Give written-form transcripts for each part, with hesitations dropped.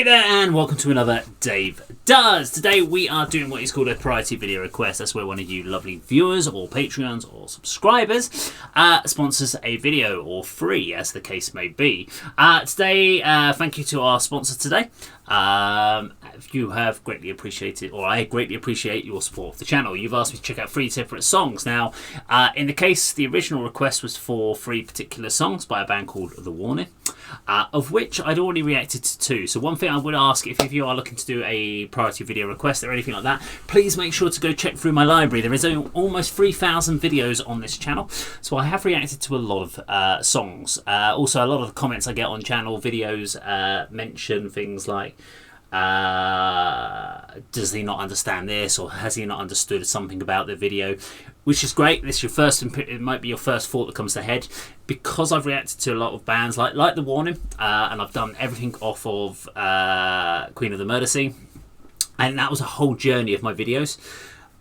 Hey there and welcome to another Dave Does. Today we are doing what is called a priority video request. That's where one of you lovely viewers or Patreons or subscribers sponsors a video, or free as the case may be. Today, thank you to our sponsor today. You have greatly appreciated, or I greatly appreciate your support of the channel. You've asked me to check out 3 separate songs. Now, in the case, the original request was for 3 particular songs by a band called The Warning, of which I'd already reacted to 2. So one thing I would ask, if you are looking to do a priority video request or anything like that, please make sure to go check through my library. There is almost 3,000 videos on this channel, so I have reacted to a lot of songs. Also, a lot of the comments I get on channel videos mention things like, does he not understand this, or has he not understood something about the video, which is great. This is your first, it might be your first thought that comes to head, because I've reacted to a lot of bands like The Warning, and I've done everything off of Queen of the Murder Scene, and that was a whole journey of my videos.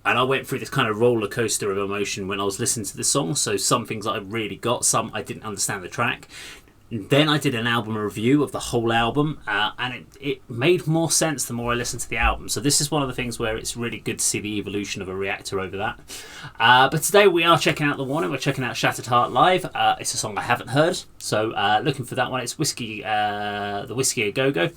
And I went through this kind of roller coaster of emotion when I was listening to the song. So some things I really got, some I didn't understand the track. Then I did an album review of the whole album, and it made more sense the more I listened to the album. So this is one of the things where it's really good to see the evolution of a reactor over that. But today we are checking out The Warning. We're checking out Shattered Heart Live. It's a song I haven't heard, so looking for that one. It's the Whiskey A Go Go.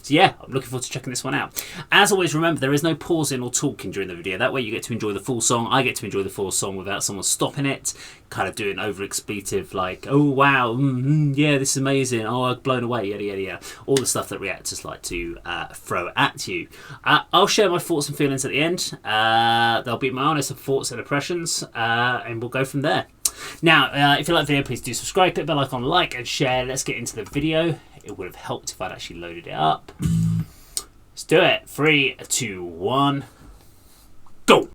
So yeah, I'm looking forward to checking this one out. As always, remember, there is no pausing or talking during the video. That way you get to enjoy the full song. I get to enjoy the full song without someone stopping it, kind of doing over-expletive like, oh wow, yeah, this is amazing, oh, I'm blown away, yada yada yada. All the stuff that reactors like to throw at you. I'll share my thoughts and feelings at the end. They'll be my honest thoughts and impressions, and we'll go from there. Now, if you like the video, please do subscribe, click the bell icon, like and share. Let's get into the video. It would have helped if I'd actually loaded it up. Let's do it. 3, 2, 1, go!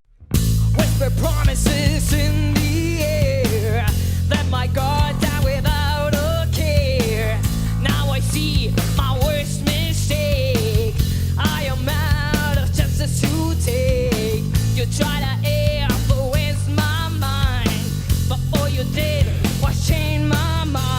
Whisper promises in the air that my guard die without a care. Now I see my worst mistake. I am out of chances to take. You try to influence my mind, but all you did was change my mind.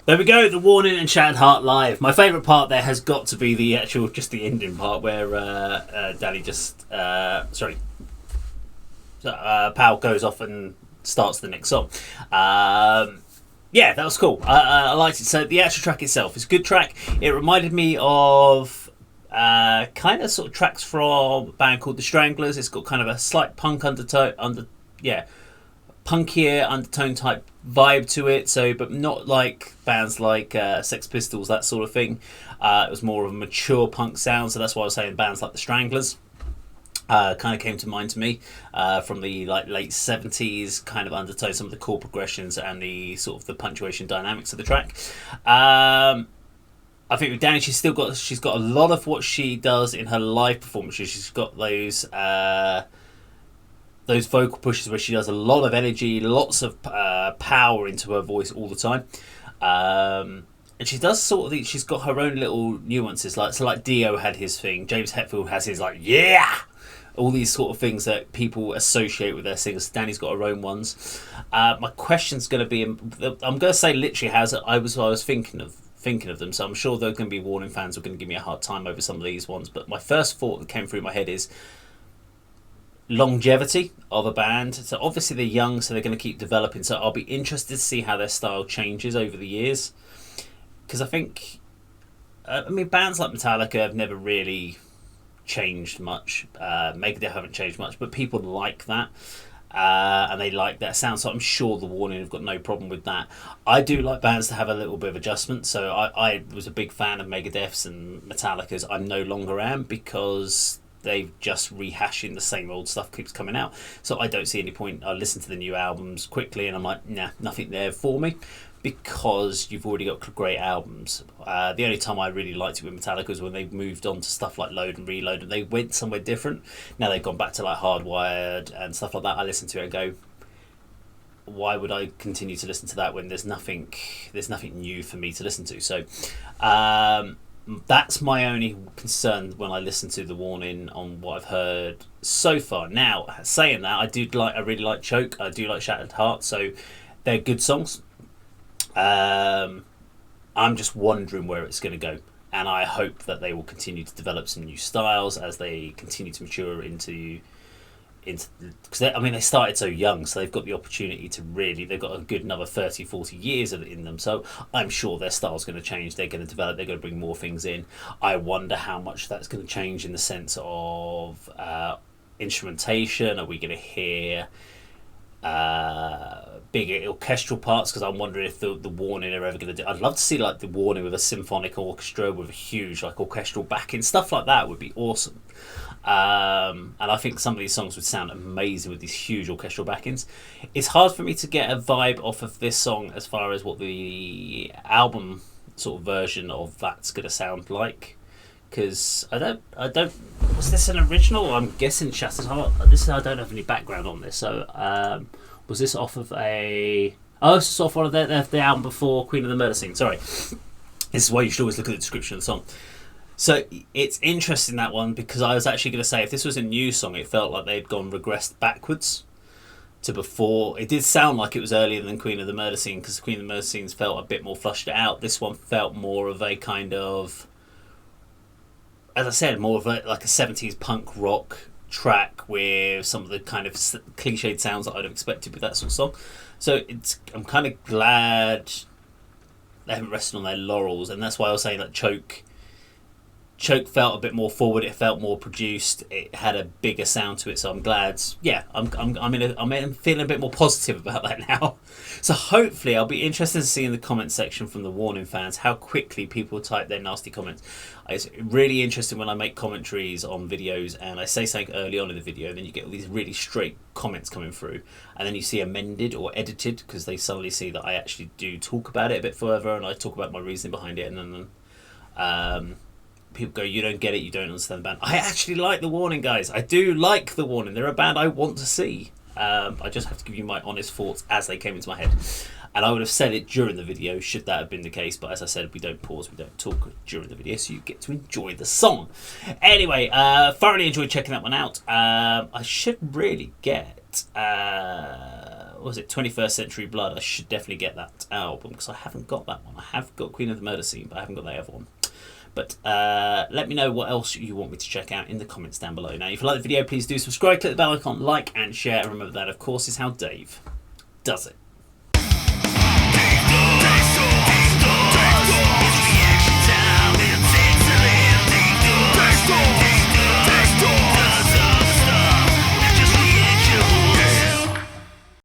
There we go, The Warning and Shattered Heart live. My favourite part there has got to be the actual, just the ending part where Danny just, Powell goes off and starts the next song. Yeah, that was cool. I liked it. So the actual track itself is a good track. It reminded me of kind of sort of tracks from a band called The Stranglers. It's got kind of a slight punk punkier undertone type vibe to it. So, but not like bands like Sex Pistols, that sort of thing. It was more of a mature punk sound. So that's why I was saying bands like The Stranglers. Kind of came to mind to me from the late 70s kind of undertone, some of the chord progressions and the sort of the punctuation dynamics of the track. I think with Danny, she's got a lot of what she does in her live performances. She's got those vocal pushes where she does a lot of energy, lots of power into her voice all the time. And she does she's got her own little nuances. Like Dio had his thing, James Hetfield has his yeah. All these sort of things that people associate with their singers. Danny's got her own ones. My question's going to be, I'm going to say literally as I was thinking of them. So I'm sure there are going to be Warning fans who are going to give me a hard time over some of these ones. But my first thought that came through my head is longevity of a band. So obviously they're young, so they're going to keep developing. So I'll be interested to see how their style changes over the years. Because I think, bands like Metallica have never really changed much. Megadeth haven't changed much, but people like that, and they like that sound. So I'm sure The Warning have got no problem with that. I do like bands to have a little bit of adjustment. So I was a big fan of Megadeth's and Metallica's. I no longer am because they've just rehashing the same old stuff keeps coming out. So I don't see any point. I listen to the new albums quickly, and I'm like, nah, nothing there for me. Because you've already got great albums. The only time I really liked it with Metallica was when they moved on to stuff like Load and Reload, and they went somewhere different. Now they've gone back to like Hardwired and stuff like that. I listen to it and go, why would I continue to listen to that when there's nothing new for me to listen to? So that's my only concern when I listen to The Warning on what I've heard so far. Now, saying that, I really like Choke. I do like Shattered Heart. So they're good songs. I'm just wondering where it's going to go, and I hope that they will continue to develop some new styles as they continue to mature into because they started so young, so they've got the opportunity to they've got a good another 30-40 years in them, so I'm sure their style's going to change. They're going to develop, they're going to bring more things in. I wonder how much that's going to change in the sense of instrumentation. Are we going to hear bigger orchestral parts? Because I'm wondering if the Warning are ever going to do. I'd love to see like The Warning with a symphonic orchestra with a huge like orchestral backing. Stuff like that would be awesome. And I think some of these songs would sound amazing with these huge orchestral backings. It's hard for me to get a vibe off of this song as far as what the album sort of version of that's going to sound like. Because I don't. Was this an original? I'm guessing Shattered Heart. I don't have any background on this. So was this off of a? Oh, this is off one of the album before Queen of the Murder Scene. Sorry. This is why you should always look at the description of the song. So it's interesting, that one, because I was actually going to say if this was a new song, it felt like they'd regressed backwards to before. It did sound like it was earlier than Queen of the Murder Scene, because Queen of the Murder Scenes felt a bit more flushed out. This one felt more of a kind of, as I said, more of like a 70s punk rock track with some of the kind of cliched sounds that I'd have expected with that sort of song. So I'm kind of glad they haven't rested on their laurels, and that's why I was saying that Choke felt a bit more forward. It felt more produced. It had a bigger sound to it. So I'm glad. Yeah, I'm feeling a bit more positive about that now. So hopefully I'll be interested to see in the comment section from the Warning fans how quickly people type their nasty comments. It's really interesting when I make commentaries on videos and I say something early on in the video, and then you get all these really straight comments coming through, and then you see amended or edited because they suddenly see that I actually do talk about it a bit further and I talk about my reasoning behind it, and then people go, you don't get it, you don't understand the band. I actually like The Warning, guys. I do like The Warning. They're a band I want to see. I just have to give you my honest thoughts as they came into my head. And I would have said it during the video, should that have been the case. But as I said, we don't pause, we don't talk during the video, so you get to enjoy the song. Anyway, thoroughly enjoyed checking that one out. I should really get... what was it, 21st Century Blood. I should definitely get that album because I haven't got that one. I have got Queen of the Murder Scene, but I haven't got the other one. But let me know what else you want me to check out in the comments down below. Now, if you like the video, please do subscribe, click the bell icon, like and share. And remember that, of course, is how Dave does it.